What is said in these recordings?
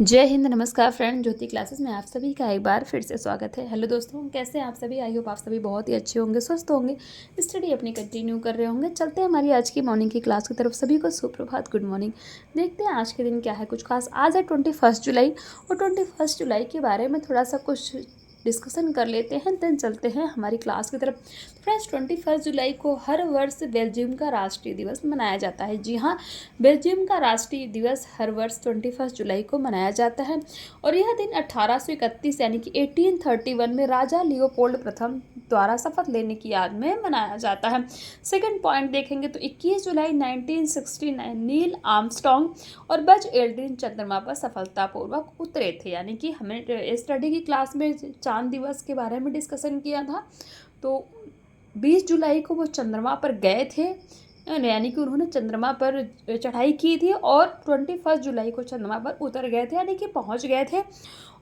जय हिंद, नमस्कार फ्रेंड। ज्योति क्लासेस में आप सभी का एक बार फिर से स्वागत है। हेलो दोस्तों, कैसे हैं आप सभी? आई होप आप सभी बहुत ही अच्छे होंगे, स्वस्थ होंगे, स्टडी अपनी कंटिन्यू कर रहे होंगे। चलते हैं हमारी आज की मॉर्निंग की क्लास की तरफ। सभी को सुप्रभात, गुड मॉर्निंग। देखते हैं आज के दिन क्या है कुछ खास। आज है 21 जुलाई और 21 जुलाई के बारे में थोड़ा सा कुछ डिस्कशन कर लेते हैं, देन चलते हैं हमारी क्लास की तरफ। फ्रेंड्स, 21 जुलाई को हर वर्ष बेल्जियम का राष्ट्रीय दिवस मनाया जाता है। जी हाँ, बेल्जियम का राष्ट्रीय दिवस हर वर्ष 21 जुलाई को मनाया जाता है और यह दिन 1831 यानी कि 1831 में राजा लियोपोल्ड प्रथम द्वारा शपथ लेने की याद में मनाया जाता है। सेकंड पॉइंट देखेंगे तो 21 जुलाई 1969 नील आर्मस्ट्रॉन्ग और बज एल्ड्रिन चंद्रमा पर सफलतापूर्वक उतरे थे। यानी कि हमने स्टडी की क्लास में चांद दिवस के बारे में डिस्कशन किया था। तो 20 जुलाई को वो चंद्रमा पर गए थे, यानी कि उन्होंने चंद्रमा पर चढ़ाई की थी और 21 जुलाई को चंद्रमा पर उतर गए थे, यानी कि पहुंच गए थे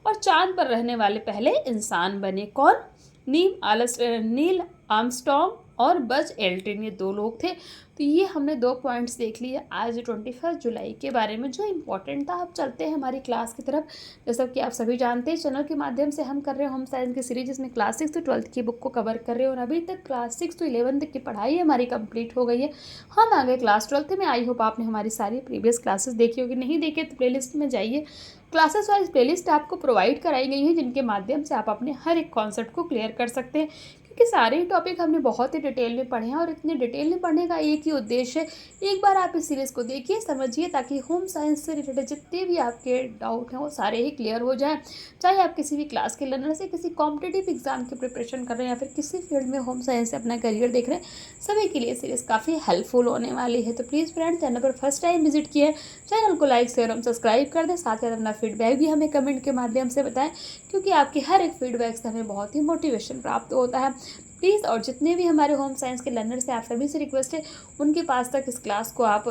और चांद पर रहने वाले पहले इंसान बने। कौन? नील आर्मस्ट्रॉन्ग और बज एल्ड्रिन, ये दो लोग थे। तो ये हमने दो पॉइंट्स देख लिए आज 21 जुलाई के बारे में जो इम्पोर्टेंट था। अब चलते हैं हमारी क्लास की तरफ। जैसा कि आप सभी जानते हैं, चैनल के माध्यम से हम कर रहे हैं होम साइंस की सीरीज, जिसमें क्लास 6 से 12 की बुक को कवर कर रहे हैं और अभी तक क्लास 6 to 11 तक की पढ़ाई हमारी कंप्लीट हो गई है। हम आ गए क्लास 12 में। आई होप आपने हमारी सारी प्रीवियस क्लासेस देखी होगी। नहीं देखे तो प्लेलिस्ट में जाइए। क्लासेस वाइज प्लेलिस्ट आपको प्रोवाइड कराई गई है, जिनके माध्यम से आप अपने हर एक कॉन्सेप्ट को क्लियर कर सकते हैं, क्योंकि सारे ही टॉपिक हमने बहुत ही डिटेल में पढ़े हैं और इतने डिटेल में पढ़ने का एक ही उद्देश्य है, एक बार आप इस सीरीज़ को देखिए, समझिए, ताकि होम साइंस से रिलेटेड जितने भी आपके डाउट हैं वो सारे ही क्लियर हो जाएं। चाहे आप किसी भी क्लास के लर्नर से किसी कॉम्पिटिटिव एग्जाम की प्रिपरेशन कर रहे हैं या फिर किसी फील्ड में होम साइंस से अपना करियर देख रहे हैं, सभी के लिए सीरीज़ काफ़ी हेल्पफुल होने वाली है। तो प्लीज़ फ्रेंड, चैनल पर फर्स्ट टाइम विजिट किए, चैनल को लाइक शेयर और सब्सक्राइब कर दें। साथ ही अपना फीडबैक भी हमें कमेंट के माध्यम से बताएं, क्योंकि आपकी हर एक फीडबैक से हमें बहुत ही मोटिवेशन प्राप्त होता है। प्लीज़, और जितने भी हमारे होम साइंस के लर्नर्स हैं, आप सभी से रिक्वेस्ट है उनके पास तक इस क्लास को आप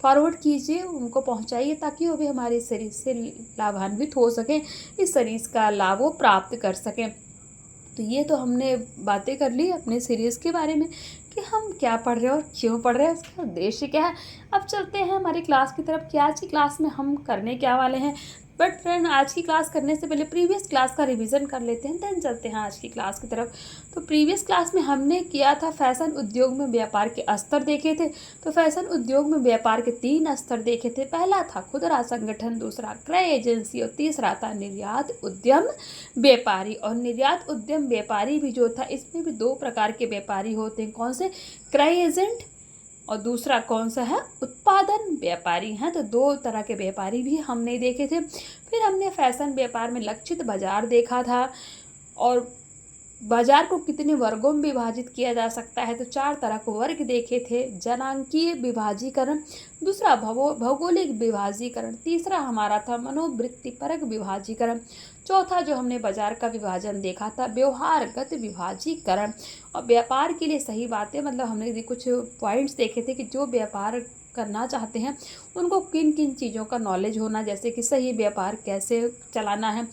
फॉरवर्ड कीजिए, उनको पहुंचाइए, ताकि वो भी हमारी इस सीरीज़ से लाभान्वित हो सकें, इस सीरीज़ का लाभ वो प्राप्त कर सकें। तो ये तो हमने बातें कर ली अपने सीरीज़ के बारे में कि हम क्या पढ़ रहे हैं और क्यों पढ़ रहे हैं, उसका उद्देश्य क्या है। अब चलते हैं हमारी क्लास की तरफ कि आज की क्लास में हम करने क्या वाले हैं। बट फ्रेंड, आज की क्लास करने से पहले प्रीवियस क्लास का रिवीजन कर लेते हैं, देन चलते हैं आज की क्लास की तरफ। तो प्रीवियस क्लास में हमने किया था फैशन उद्योग में व्यापार के स्तर देखे थे। तो फैशन उद्योग में व्यापार के 3 स्तर देखे थे। पहला था खुदरा संगठन, दूसरा क्रय एजेंसी और तीसरा था निर्यात उद्यम व्यापारी। और निर्यात उद्यम व्यापारी भी जो था, इसमें भी 2 प्रकार के व्यापारी होते हैं। कौन से? क्रय एजेंट और दूसरा कौन सा है? उत्पादन व्यापारी हैं। तो 2 तरह के व्यापारी भी हमने देखे थे। फिर हमने फैशन व्यापार में लक्षित बाजार देखा था और बाजार को कितने वर्गों में विभाजित किया जा सकता है। तो 4 तरह के वर्ग देखे थे। जनांकीय विभाजीकरण, दूसरा भौगोलिक विभाजीकरण, तीसरा हमारा था मनोवृत्तिपरक विभाजीकरण, चौथा जो हमने बाजार का विभाजन देखा था व्यवहारगत विभाजीकरण। और व्यापार के लिए सही बातें, मतलब हमने कुछ पॉइंट्स देखे थे कि जो व्यापार करना चाहते हैं उनको किन किन चीज़ों का नॉलेज होना, जैसे कि सही व्यापार कैसे चलाना है,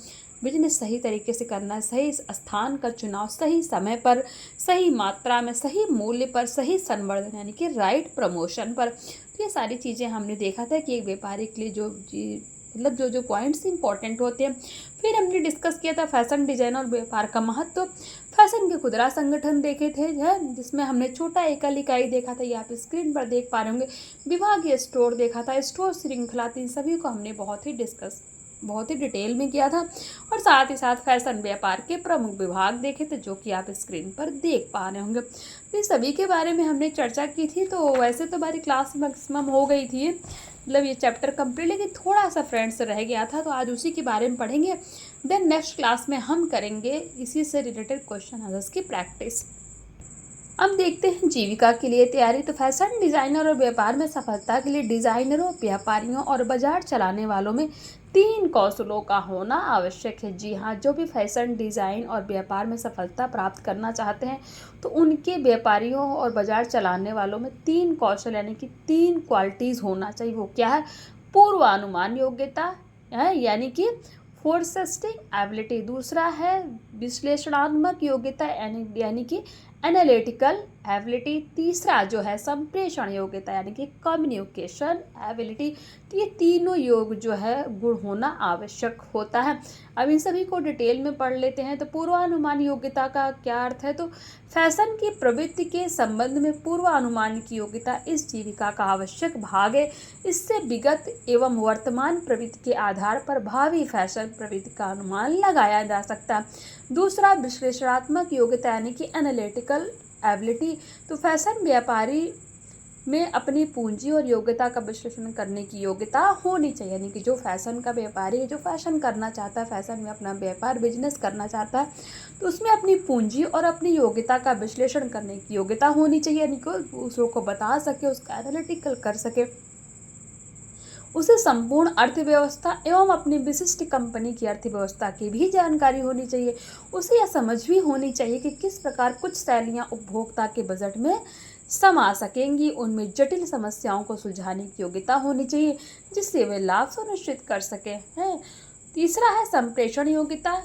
बिजनेस सही तरीके से करना है, सही स्थान का चुनाव, सही समय पर, सही मात्रा में, सही मूल्य पर, सही संवर्धन यानी कि राइट प्रमोशन पर। तो ये सारी चीज़ें हमने देखा था कि एक व्यापारी के लिए जो जो पॉइंट्स इंपॉर्टेंट होते हैं। फिर हमने डिस्कस किया था फैशन डिजाइन और व्यापार का महत्व। फैशन के खुदरा संगठन देखे थे, जिसमें हमने छोटा एकल इकाई देखा था, ये आप स्क्रीन पर देख पा रहे होंगे। विभागीय स्टोर देखा था, स्टोर श्रृंखला, इन सभी को हमने बहुत ही डिटेल में किया था। और साथ ही साथ फैशन व्यापार के प्रमुख विभाग देखे थे, जो कि आप स्क्रीन पर देख पा रहे होंगे। तो इस सभी के बारे में हमने चर्चा की थी। तो वैसे तो हमारी क्लास मैक्सिमम हो गई थी, मतलब ये चैप्टर कंप्लीट, लेकिन थोड़ा सा फ्रेंड्स रह गया था, तो आज उसी के बारे में पढ़ेंगे। देन नेक्स्ट क्लास में हम करेंगे इसी से रिलेटेड क्वेश्चन आंसर्स की प्रैक्टिस। अब देखते हैं जीविका के लिए तैयारी। तो फैशन डिजाइनर और व्यापार में सफलता के लिए डिजाइनरों, व्यापारियों और बाजार चलाने वालों में 3 कौशलों का होना आवश्यक है। जी हाँ, जो भी फैशन डिजाइन और व्यापार में सफलता प्राप्त करना चाहते हैं, तो उनके व्यापारियों और बाजार चलाने वालों में 3 कौशल यानी कि 3 क्वालिटीज़ होना चाहिए। वो क्या है? पूर्वानुमान योग्यता है, यानी कि फोरसेस्टिंग एबिलिटी। दूसरा है विश्लेषणात्मक योग्यता, यानी कि एनालिटिकल एबिलिटी, तीसरा जो है संप्रेषण योग्यता यानी कि कम्युनिकेशन एबिलिटी। तो ये तीनों योग जो है गुण होना आवश्यक होता है। अब इन सभी को डिटेल में पढ़ लेते हैं। तो पूर्वानुमान योग्यता का क्या अर्थ है? तो फैशन की प्रवृत्ति के संबंध में पूर्वानुमान की योग्यता इस जीविका का आवश्यक भाग है। इससे विगत एवं वर्तमान प्रवृत्ति के आधार पर भावी फैशन प्रवृत्ति का अनुमान लगाया जा सकता है। दूसरा विश्लेषणात्मक योग्यता यानी कि एनालिटिकल एबिलिटी। तो फैशन व्यापारी में अपनी पूंजी और योग्यता का विश्लेषण करने की योग्यता होनी चाहिए। यानी कि जो फैशन का व्यापारी है, जो फैशन करना चाहता है, फैशन में अपना व्यापार बिजनेस करना चाहता है, तो उसमें अपनी पूंजी और अपनी योग्यता का विश्लेषण करने की योग्यता होनी चाहिए। यानी कि दूसरों को बता सके, उसका एनालिटिकल कर सके, उसे संपूर्ण अर्थव्यवस्था एवं अपनी विशिष्ट कंपनी की अर्थव्यवस्था की भी जानकारी होनी चाहिए। उसे यह समझ भी होनी चाहिए कि किस प्रकार कुछ शैलियाँ उपभोक्ता के बजट में समा सकेंगी। उनमें जटिल समस्याओं को सुलझाने की योग्यता होनी चाहिए जिससे वे लाभ सुनिश्चित कर सके हैं। तीसरा है संप्रेषण योग्यता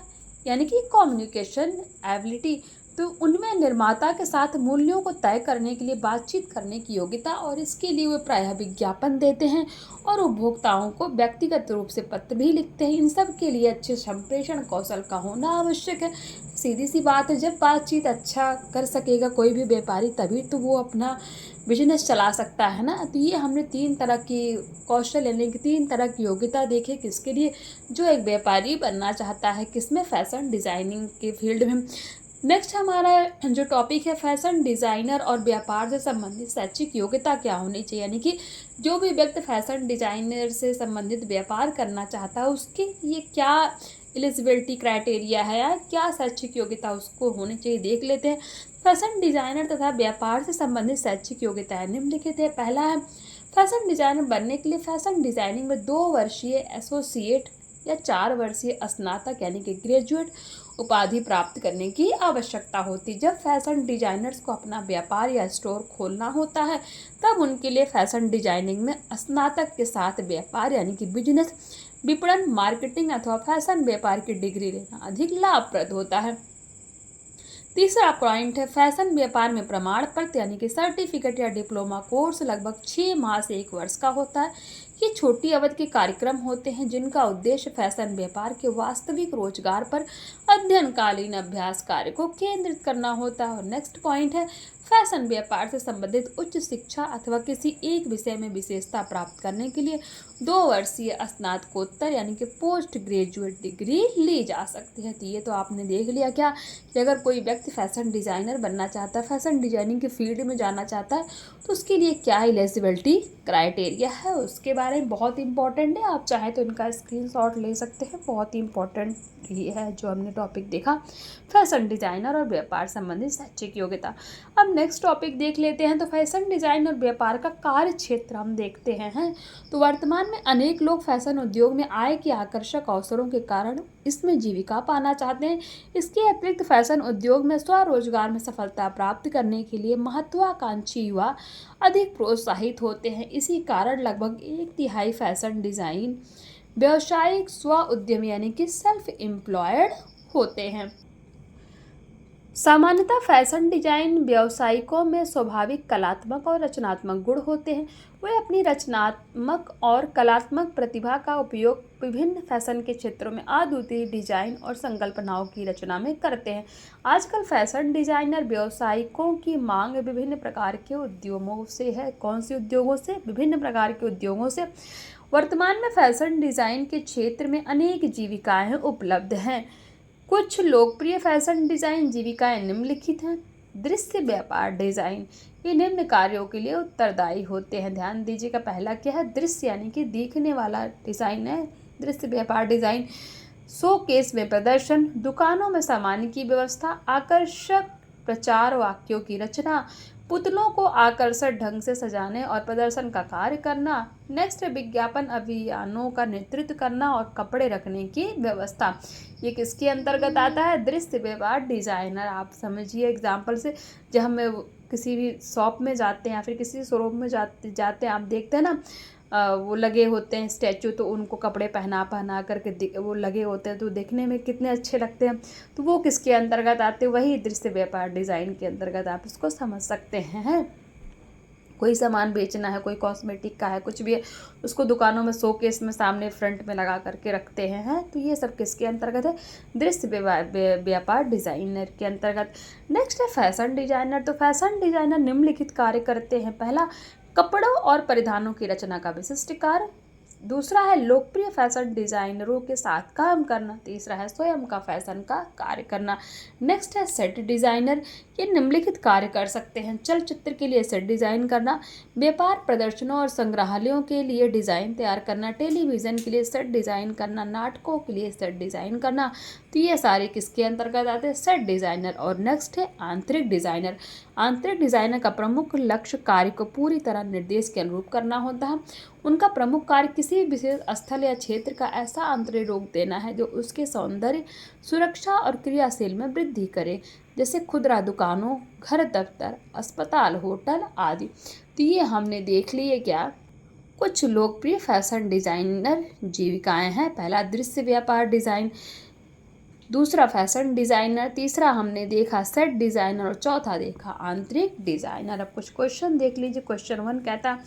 यानी कि कम्युनिकेशन एबिलिटी। तो उनमें निर्माता के साथ मूल्यों को तय करने के लिए बातचीत करने की योग्यता और इसके लिए वे प्रायः विज्ञापन देते हैं और उपभोक्ताओं को व्यक्तिगत रूप से पत्र भी लिखते हैं। इन सब के लिए अच्छे संप्रेषण कौशल का होना आवश्यक है। सीधी सी बात है, जब बातचीत अच्छा कर सकेगा कोई भी व्यापारी तभी तो वो अपना बिजनेस चला सकता है ना। तो ये हमने 3 तरह की कौशल यानी कि 3 तरह की योग्यता देखे किसके लिए, जो एक व्यापारी बनना चाहता है, किसमें, फैशन डिज़ाइनिंग के फील्ड में। नेक्स्ट हमारा जो टॉपिक है फैशन डिज़ाइनर और व्यापार से संबंधित शैक्षिक योग्यता क्या होनी चाहिए। यानी कि जो भी व्यक्ति फैशन डिज़ाइनर से संबंधित व्यापार करना चाहता है उसके ये क्या एलिजिबिलिटी क्राइटेरिया है या क्या शैक्षिक योग्यता उसको होनी चाहिए, देख लेते हैं। फैशन डिज़ाइनर तथा व्यापार से संबंधित शैक्षिक योग्यताएं निम्नलिखित है। पहला है फैशन डिज़ाइनर बनने के लिए फैशन डिज़ाइनिंग में 2 वर्षीय एसोसिएट या 4 वर्षीय स्नातक यानी कि ग्रेजुएट उपाधि प्राप्त करने की आवश्यकता होती। जब फैशन डिजाइनर्स को अपना व्यापार या स्टोर खोलना होता है तब उनके लिए फैशन डिजाइनिंग में स्नातक के साथ व्यापार यानी कि बिजनेस, विपणन, मार्केटिंग अथवा फैशन व्यापार की डिग्री लेना अधिक लाभप्रद होता है। तीसरा पॉइंट है फैशन व्यापार में प्रमाण पत्र यानी कि सर्टिफिकेट या डिप्लोमा कोर्स लगभग 6 माह से 1 वर्ष का होता है। ये छोटी अवधि के कार्यक्रम होते हैं जिनका उद्देश्य फैशन व्यापार के वास्तविक रोजगार पर अध्ययनकालीन अभ्यास कार्य को केंद्रित करना होता है। और नेक्स्ट पॉइंट है फैशन व्यापार से संबंधित उच्च शिक्षा अथवा किसी एक विषय में विशेषता प्राप्त करने के लिए 2 वर्षीय स्नातकोत्तर यानी कि पोस्ट ग्रेजुएट डिग्री ली जा सकती है। तो ये तो आपने देख लिया क्या कि अगर कोई व्यक्ति फैशन डिज़ाइनर बनना चाहता है, फैशन डिजाइनिंग के फील्ड में जाना चाहता है तो उसके लिए क्या एलिजिबिलिटी क्राइटेरिया है, उसके बारे में बहुत इंपॉर्टेंट है। आप चाहें तो इनका स्क्रीनशॉट ले सकते हैं, बहुत ही इंपॉर्टेंट ही है जो हमने टॉपिक देखा फैशन डिज़ाइनर और व्यापार संबंधित शैक्षिक योग्यता। अब नेक्स्ट टॉपिक देख लेते हैं। तो फैशन डिज़ाइन और व्यापार का कार्य क्षेत्र हम देखते हैं। तो वर्तमान में अनेक लोग फैशन उद्योग में आय के आकर्षक अवसरों के कारण इसमें जीविका पाना चाहते हैं। इसके अतिरिक्त फैशन उद्योग में स्वरोजगार में सफलता प्राप्त करने के लिए महत्वाकांक्षी युवा अधिक प्रोत्साहित होते हैं। इसी कारण लगभग 1/3 फैशन डिज़ाइन व्यावसायिक स्व उद्यमी यानी कि सेल्फ एम्प्लॉयड होते हैं। सामान्यतः फैशन डिजाइन व्यावसायिकों में स्वाभाविक कलात्मक और रचनात्मक गुण होते हैं। वे अपनी रचनात्मक और कलात्मक प्रतिभा का उपयोग विभिन्न फैशन के क्षेत्रों में अद्वितीय डिजाइन और संकल्पनाओं की रचना में करते हैं। आजकल फैशन डिजाइनर व्यावसायिकों की मांग विभिन्न प्रकार के उद्योगों से है। कौन से उद्योगों से? विभिन्न प्रकार के उद्योगों से। वर्तमान में फैशन डिजाइन के क्षेत्र में अनेक जीविकाएं उपलब्ध हैं। कुछ लोकप्रिय फैशन डिज़ाइन जीविकाएं निम्नलिखित हैं। दृश्य व्यापार डिज़ाइन, ये निम्न कार्यों के लिए उत्तरदायी होते हैं। ध्यान दीजिएगा, पहला क्या है? दृश्य यानी कि दिखने वाला डिज़ाइन है दृश्य व्यापार डिज़ाइन। शोकेस में प्रदर्शन, दुकानों में सामान की व्यवस्था, आकर्षक प्रचार वाक्यों की रचना, पुतलों को आकर्षक ढंग से सजाने और प्रदर्शन का कार्य करना। नेक्स्ट, विज्ञापन अभियानों का नेतृत्व करना और कपड़े रखने की व्यवस्था। ये किसके अंतर्गत आता है? दृश्य व्यापार डिजाइनर। आप समझिए एग्जाम्पल से, जब हम किसी भी शॉप में जाते हैं या फिर किसी शोरूम में जाते हैं, आप देखते हैं ना वो लगे होते हैं स्टैचू, तो उनको कपड़े पहना पहना करके वो लगे होते हैं, तो देखने में कितने अच्छे लगते हैं। तो वो किसके अंतर्गत आते हैं? वही दृश्य व्यापार डिज़ाइन के अंतर्गत आप इसको समझ सकते हैं। कोई सामान बेचना है, कोई कॉस्मेटिक का है, कुछ भी है, उसको दुकानों में शोकेस में सामने फ्रंट में लगा करके रखते हैं। तो ये सब किसके अंतर्गत है? दृश्य व्यापार डिज़ाइनर के अंतर्गत। नेक्स्ट है फैशन डिजाइनर। तो फैशन डिजाइनर निम्नलिखित कार्य करते हैं। पहला, कपड़ों और परिधानों की रचना का विशिष्ट कार्य। दूसरा है लोकप्रिय फैशन डिजाइनरों के साथ काम करना। तीसरा है स्वयं का फैशन का कार्य करना। नेक्स्ट है सेट डिजाइनर। ये निम्नलिखित कार्य कर सकते हैं। चलचित्र के लिए सेट डिजाइन करना, व्यापार प्रदर्शनों और संग्रहालयों के लिए डिजाइन तैयार करना, टेलीविजन के लिए सेट डिजाइन करना, नाटकों के लिए सेट डिजाइन करना। तो ये सारे किसके अंतर्गत आते हैं? Set designer. और नेक्स्ट है आंतरिक डिजाइनर। आंतरिक डिजाइनर का प्रमुख लक्ष्य कार्य को पूरी तरह निर्देश के अनुरूप करना होता है। उनका प्रमुख कार्य किसी विशेष स्थल या क्षेत्र का ऐसा आंतरिक रूप देना है जो उसके सौंदर्य, सुरक्षा और क्रियाशील में वृद्धि करे, जैसे खुदरा दुकानों, घर, दफ्तर, अस्पताल, होटल आदि। तो ये हमने देख लिए क्या कुछ लोकप्रिय फैशन डिजाइनर जीविकाएं हैं। पहला दृश्य व्यापार डिजाइन, दूसरा फैशन डिजाइनर, तीसरा हमने देखा सेट डिजाइनर और चौथा देखा आंतरिक डिजाइनर। अब कुछ क्वेश्चन देख लीजिए। क्वेश्चन 1 कहता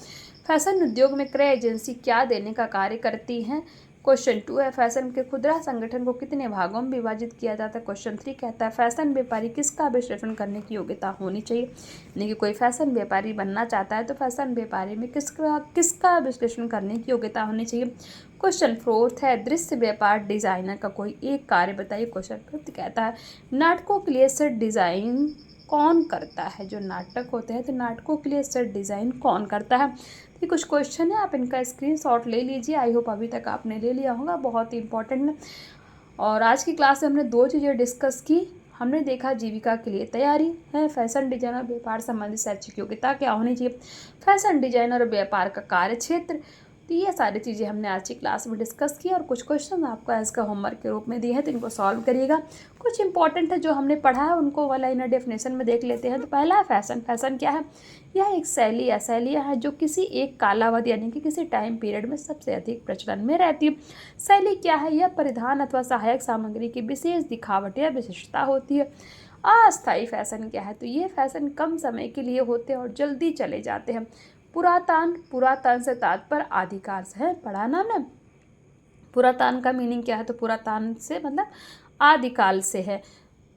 फैशन उद्योग में क्रय एजेंसी क्या देने का कार्य करती हैं? क्वेश्चन 2 है फैशन के खुदरा संगठन को कितने भागों में विभाजित किया जाता है? क्वेश्चन 3 कहता है फैशन व्यापारी किसका विश्लेषण करने की योग्यता होनी चाहिए? यानी कि कोई फैशन व्यापारी बनना चाहता है तो फैशन व्यापारी में किसका विश्लेषण करने की योग्यता होनी चाहिए? क्वेश्चन 4 है दृश्य व्यापार डिजाइनर का कोई एक कार्य बताइए। क्वेश्चन 5 कहता है नाटकों के लिए सेट डिजाइन कौन करता है? जो नाटक होते हैं तो नाटकों के लिए सेट डिज़ाइन कौन करता है? ये कुछ क्वेश्चन है, आप इनका स्क्रीनशॉट ले लीजिए। आई होप अभी तक आपने ले लिया होगा, बहुत ही इंपॉर्टेंट है। और आज की क्लास में हमने 2 चीज़ें डिस्कस की। हमने देखा जीविका के लिए तैयारी है, फैशन डिजाइनर व्यापार संबंधित शैक्षिक योग्यता क्या होनी चाहिए, फैशन डिजाइनर और व्यापार का कार्य क्षेत्र। तो ये सारी चीज़ें हमने आज की क्लास में डिस्कस की और कुछ क्वेश्चन आपको एज का होमवर्क के रूप में दिए हैं, तो इनको सॉल्व करिएगा। कुछ इंपॉर्टेंट है जो हमने पढ़ा है उनको वन लाइनर डेफिनेशन में देख लेते हैं। तो पहला है फैशन। फैशन क्या है? यह एक शैली या शैलियाँ है जो किसी एक कालावधि यानी कि किसी टाइम पीरियड में सबसे अधिक प्रचलन में रहती है। शैली क्या है? यह परिधान अथवा सहायक सामग्री की विशेष दिखावट या विशिष्टता होती है। अस्थायी फैशन क्या है? तो ये फैशन कम समय के लिए होते हैं और जल्दी चले जाते हैं। पुरातन से तात्पर्य आदिकाल से है, पढ़ा ना हमने। पुरातन का मीनिंग क्या है? तो पुरातन से मतलब आदिकाल से है।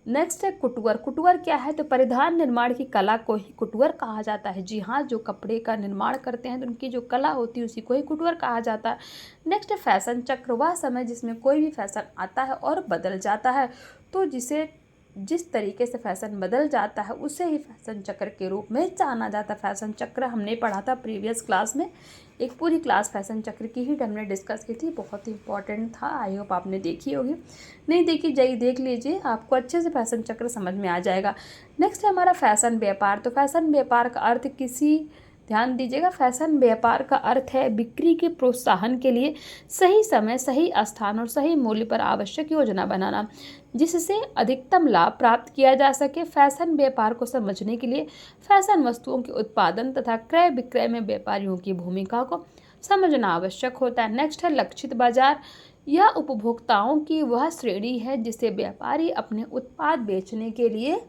नेक्स्ट है कुटवर। कुटवर क्या है? तो परिधान निर्माण की कला को ही कुटवर कहा जाता है। जी हाँ, जो कपड़े का निर्माण करते हैं तो उनकी जो कला होती है उसी को ही कुटवर कहा जाता है। नेक्स्ट है फैशन चक्र। वह समय जिसमें कोई भी फैशन आता है और बदल जाता है, तो जिस तरीके से फैशन बदल जाता है उसे ही फैशन चक्र के रूप में जाना जाता है। फैशन चक्र हमने पढ़ा था प्रीवियस क्लास में, एक पूरी क्लास फैशन चक्र की ही हमने डिस्कस की थी, बहुत ही इंपॉर्टेंट था। आई होप आपने देखी होगी, नहीं देखी जाइए देख लीजिए, आपको अच्छे से फैशन चक्र समझ में आ जाएगा। नेक्स्ट है हमारा फैशन व्यापार। तो फैशन व्यापार का अर्थ ध्यान दीजिएगा, फैशन व्यापार का अर्थ है बिक्री के प्रोत्साहन के लिए सही समय, सही स्थान और सही मूल्य पर आवश्यक योजना बनाना जिससे अधिकतम लाभ प्राप्त किया जा सके। फैशन व्यापार को समझने के लिए फैशन वस्तुओं के उत्पादन तथा क्रय विक्रय में व्यापारियों की भूमिका को समझना आवश्यक होता है। नेक्स्ट है लक्षित बाजार। यह उपभोक्ताओं की वह श्रेणी है जिसे व्यापारी अपने उत्पाद बेचने के लिए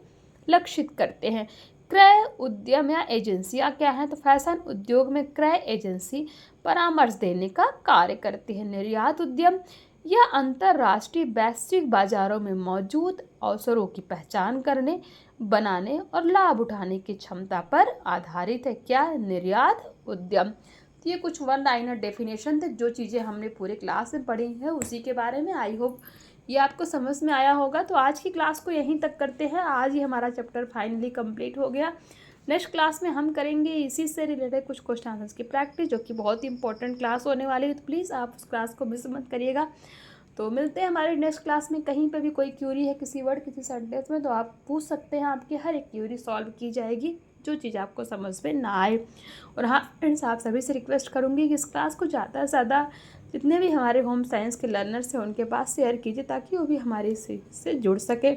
लक्षित करते हैं। क्रय उद्यम या एजेंसियां क्या हैं? तो फैशन उद्योग में क्रय एजेंसी परामर्श देने का कार्य करती है। निर्यात उद्यम यह अंतर्राष्ट्रीय वैश्विक बाजारों में मौजूद अवसरों की पहचान करने, बनाने और लाभ उठाने की क्षमता पर आधारित है। क्या? निर्यात उद्यम। तो ये कुछ वन लाइनर डेफिनेशन थे, जो चीज़ें हमने पूरे क्लास में पढ़ी हैं उसी के बारे में। आई होप ये आपको समझ में आया होगा। तो आज की क्लास को यहीं तक करते हैं। आज ही हमारा चैप्टर फाइनली कंप्लीट हो गया। नेक्स्ट क्लास में हम करेंगे इसी से रिलेटेड कुछ क्वेश्चन आंसर्स की प्रैक्टिस, जो कि बहुत ही इंपॉर्टेंट क्लास होने वाली है। तो प्लीज़ आप उस क्लास को मिस मत करिएगा। तो मिलते हैं हमारे नेक्स्ट क्लास में। कहीं पे भी कोई क्यूरी है किसी वर्ड किसी सेंटेंस में तो आप पूछ सकते हैं, आपकी हर एक क्यूरी सॉल्व की जाएगी, जो चीज़ आपको समझ में ना आए। और हाँ फ्रेंड्स, आप सभी से रिक्वेस्ट करूँगी कि इस क्लास को ज़्यादा से ज़्यादा जितने भी हमारे होम साइंस के लर्नर्स हैं उनके पास शेयर कीजिए, ताकि वो भी हमारी से जुड़ सके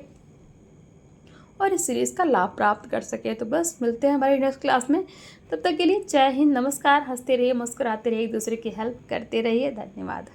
और इस सीरीज़ का लाभ प्राप्त कर सकें। तो बस मिलते हैं हमारी नेक्स्ट क्लास में, तब तक के लिए जय हिंद, नमस्कार। हंसते रहिए, मुस्कुराते रहिए, एक दूसरे की हेल्प करते रहिए। धन्यवाद।